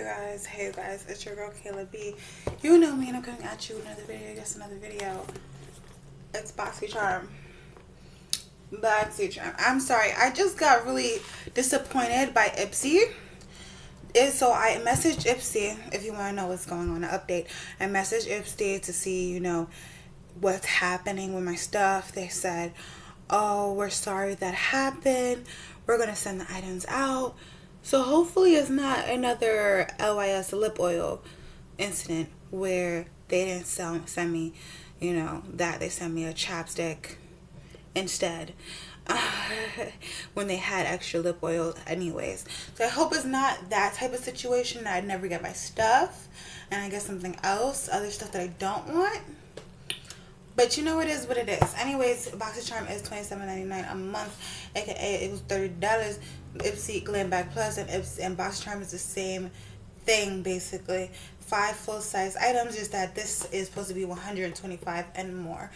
Hey you guys, it's your girl Kayla B. You know me and I'm coming at you with another video, just another video. It's Boxycharm. I'm sorry, I just got really disappointed by Ipsy. So I messaged Ipsy, if you want to know what's going on, an update. I messaged Ipsy to see, you know, what's happening with my stuff. They said, oh, we're sorry that happened. We're going to send the items out. So hopefully it's not another LYS lip oil incident where they didn't send me, you know, that they sent me a chapstick instead when they had extra lip oil anyways. So I hope it's not that type of situation that I never get my stuff and I get something else, other stuff that I don't want. But you know, it is what it is. Anyways, Boxycharm is $27.99 a month, aka it was $30. Ipsy Glam Bag Plus and Boxycharm is the same thing basically. 5 full-size items, just that this is supposed to be 125 and more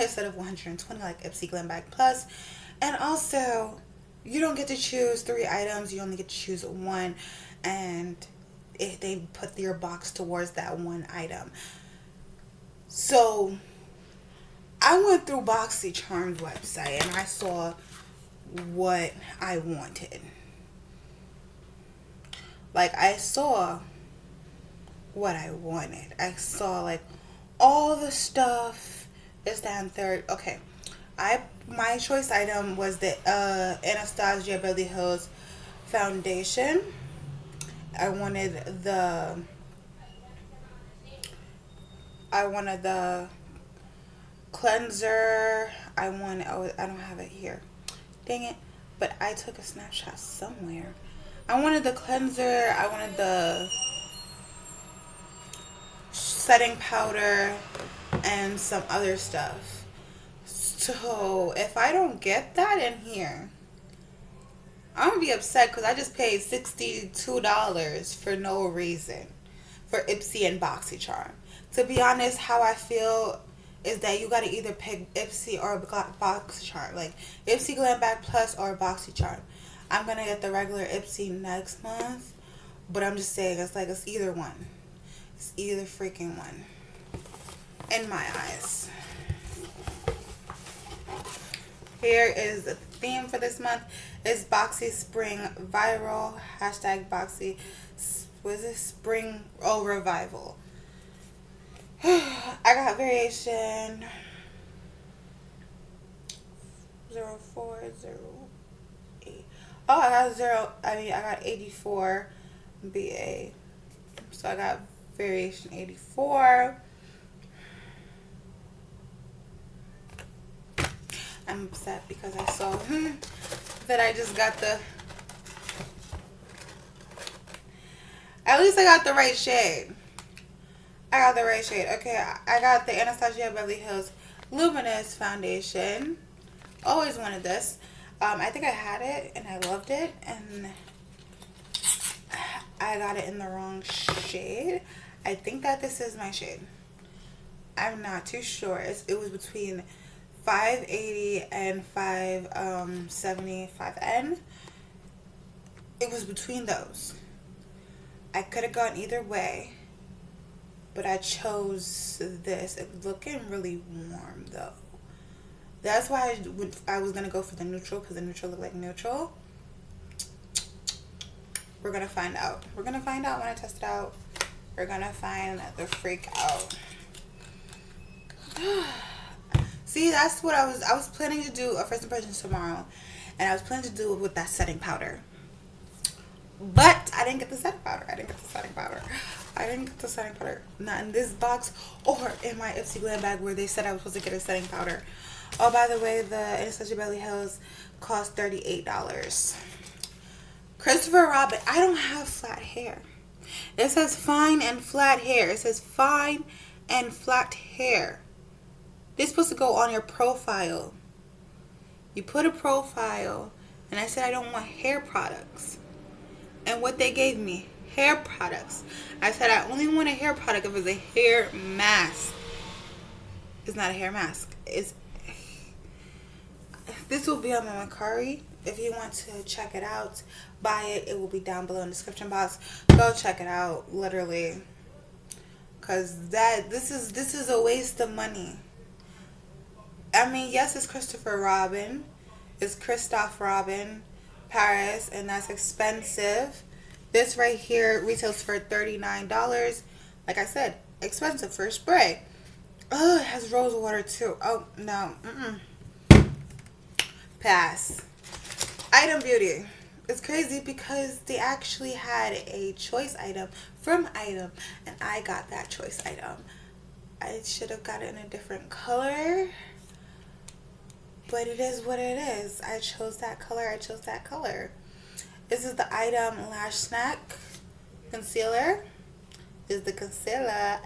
instead of 120 like Ipsy Glam Bag Plus. And also, you don't get to choose 3 items, you only get to choose 1, and they put your box towards that 1 item. So I went through Boxycharm's website and I saw what I wanted. Like, I saw what I wanted. I saw like all the stuff. It's down third. Okay, my choice item was the Anastasia Beverly Hills foundation. I wanted the cleanser. I don't have it here, dang it, but I took a snapshot somewhere. I wanted the cleanser, I wanted the setting powder and some other stuff. So if I don't get that in here, I'm gonna be upset because I just paid $62 for no reason for Ipsy and Boxycharm. To be honest, how I feel is that you gotta either pick Ipsy or Boxycharm, like Ipsy Glam Bag Plus or Boxycharm. I'm gonna get the regular Ipsy next month, but I'm just saying it's either one. It's either freaking one, in my eyes. Here is the theme for this month: is Boxy Spring Viral. Hashtag Boxy. What is this? Spring Revival. I got variation 0408. Oh, I got 84 BA. So I got variation 84. I'm upset because I saw that I just got the, at least I got the right shade. Okay, I got the Anastasia Beverly Hills Luminous foundation. Always wanted this. I think I had it and I loved it, and I got it in the wrong shade. I think that this is my shade. I'm not too sure. It was between 580 and 575N. It was between those. I could have gone either way, but I chose this. It's looking really warm though. That's why I was going to go for the neutral, because the neutral looked like neutral. We're going to find out. We're going to find out when I test it out. We're going to find the freak out. See, that's what I was planning to do a first impression tomorrow. And I was planning to do it with that setting powder. But I didn't get the setting powder. Not in this box or in my Ipsy Glam bag where they said I was supposed to get a setting powder. Oh, by the way, the Anastasia Beverly Hills cost $38. Christopher Robin. I don't have flat hair. It says fine and flat hair. It says fine and flat hair. This is supposed to go on your profile. You put a profile, and I said I don't want hair products. And what they gave me, hair products. I said I only want a hair product if it's a hair mask. It's not a hair mask. This will be on my Macari if you want to check it out, buy it. It will be down below in the description box. Go check it out, literally, because this is a waste of money. I mean, yes, it's Christopher Robin, it's Christophe Robin Paris, and that's expensive. This right here retails for $39. Like I said, expensive for a spray. Oh, it has rose water too. Oh no, pass. Item Beauty. It's crazy because they actually had a choice item from Item, and I got that choice item. I should have got it in a different color, but it is what it is. I chose that color. I chose that color. This is the Item Lash Snack Concealer. This is the concealer.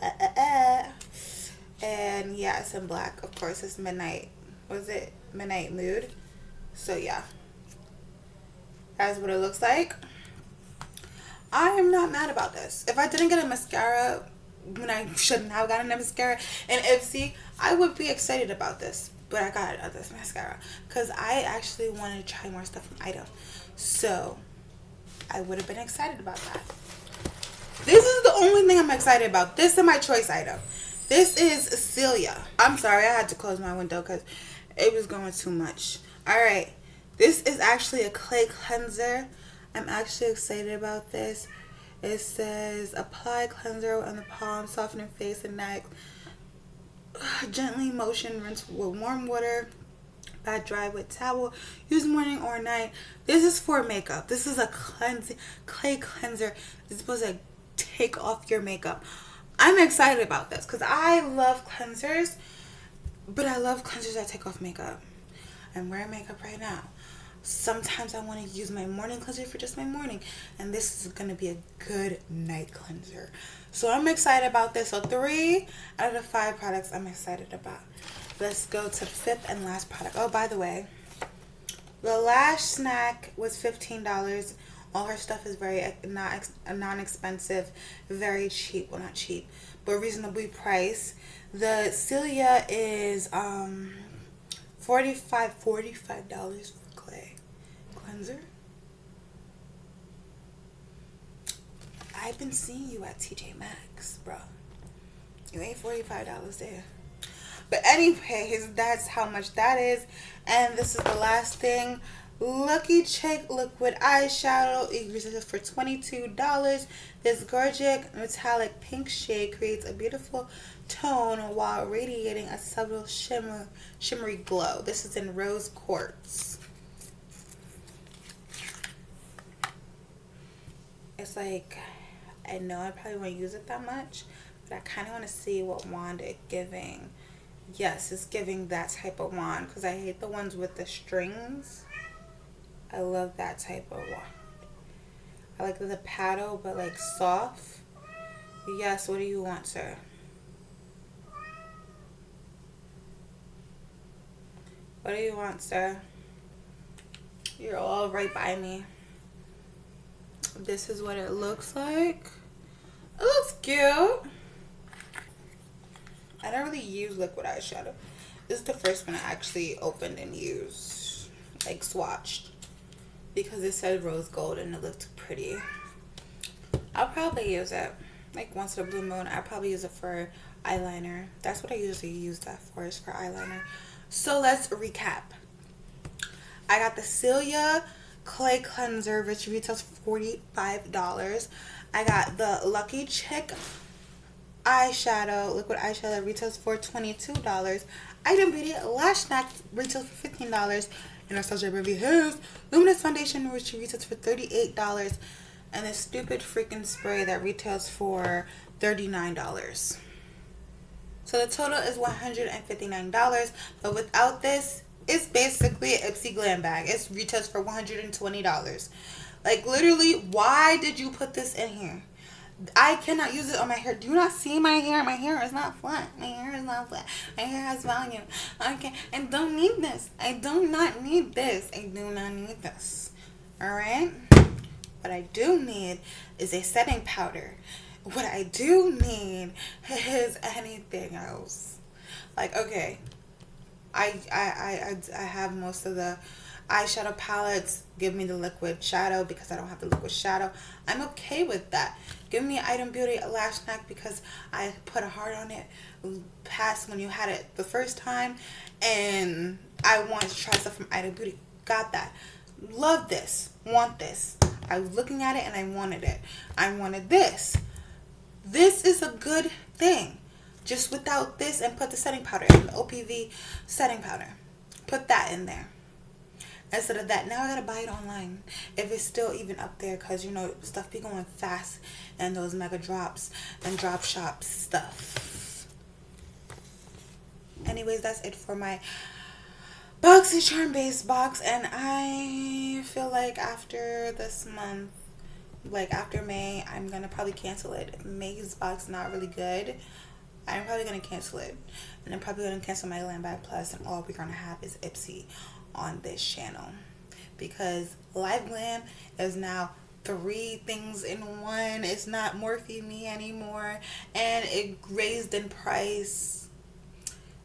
And yeah, it's in black. Of course, it's midnight. What is it? Midnight Mood. So yeah, that's what it looks like. I am not mad about this. If I didn't get a mascara when I shouldn't have gotten a mascara in Ipsy, I would be excited about this. But I got this mascara because I actually wanted to try more stuff from Item. So I would have been excited about that. This is the only thing I'm excited about. This is my choice item. This is Celia. I'm sorry, I had to close my window because it was going too much. Alright, this is actually a clay cleanser. I'm actually excited about this. It says apply cleanser on the palm, softening face and neck. Gently motion, rinse with warm water, pat dry with towel, use morning or night. This is for makeup. This is a clay cleanser. It's supposed to take off your makeup. I'm excited about this because I love cleansers, but I love cleansers that take off makeup. I'm wearing makeup right now. Sometimes I want to use my morning cleanser for just my morning, and this is going to be a good night cleanser. So I'm excited about this. So 3 out of the 5 products I'm excited about. Let's go to the 5th and last product. Oh, by the way, the Lash Snack was $15. All her stuff is very non-expensive, very cheap. Well, not cheap, but reasonably priced. The Celia is $45 for clay cleanser. I've been seeing you at TJ Maxx, bro. You ain't $45 there. But anyways, that's how much that is. And this is the last thing. Lucky Chick liquid eyeshadow. It retails for $22. This gorgeous metallic pink shade creates a beautiful tone while radiating a subtle shimmery glow. This is in rose quartz. It's like, I know I probably won't use it that much, but I kind of want to see what wand it's giving. Yes, it's giving that type of wand because I hate the ones with the strings. I love that type of wand. I like the paddle, but like soft. Yes, what do you want, sir? What do you want, sir? You're all right by me. This is what it looks like. It looks cute. I don't really use liquid eyeshadow. This is the first one I actually opened and used, like swatched, because it said rose gold and it looked pretty. I'll probably use it like once in a blue moon. I'll probably use it for eyeliner. That's what I usually use that for, is for eyeliner. So let's recap. I got the Celia clay cleanser, which retails $45. I got the Lucky Chick eyeshadow, liquid eyeshadow, retails for $22. Item Beauty Lash Snack retails for $15. Anastasia Beverly Hills Luminous Foundation, which retails for $38. And this stupid freaking spray that retails for $39. So the total is $159. But without this, it's basically an Ipsy Glam bag. It retails for $120. Like, literally, why did you put this in here? I cannot use it on my hair. Do you not see my hair? My hair is not flat. My hair is not flat. My hair has volume. Okay, I don't need this. I do not need this. I do not need this. Alright? What I do need is a setting powder. What I do need is anything else. Like, okay, I have most of the eyeshadow palettes, give me the liquid shadow because I don't have the liquid shadow. I'm okay with that. Give me Item Beauty lash snack because I put a heart on it past when you had it the first time, and I wanted to try stuff from Item Beauty. Got that. Love this. Want this. I was looking at it and I wanted it. I wanted this. This is a good thing. Just without this, and put the setting powder in, the OPV setting powder. Put that in there. Instead of that, now I gotta buy it online. If it's still even up there, because you know, stuff be going fast and those mega drops and drop shop stuff. Anyways, that's it for my Boxycharm base box. And I feel like after this month, like after May, I'm gonna probably cancel it. If May's box not really good, I'm probably gonna cancel it, and I'm probably gonna cancel my Glam Bag Plus, and all we're gonna have is Ipsy on this channel, because Live Glam is now 3 things in one. It's not Morphe Me anymore, and it raised in price.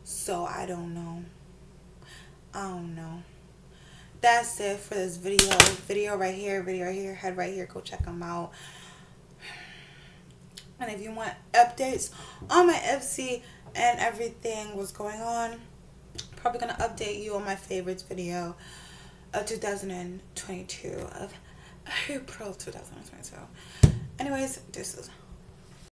So I don't know. That's it for this video right here, head right here. Go check them out. And if you want updates on my Ipsy and everything what's going on, probably gonna update you on my favorites video of 2022, of April 2022. Anyways, this is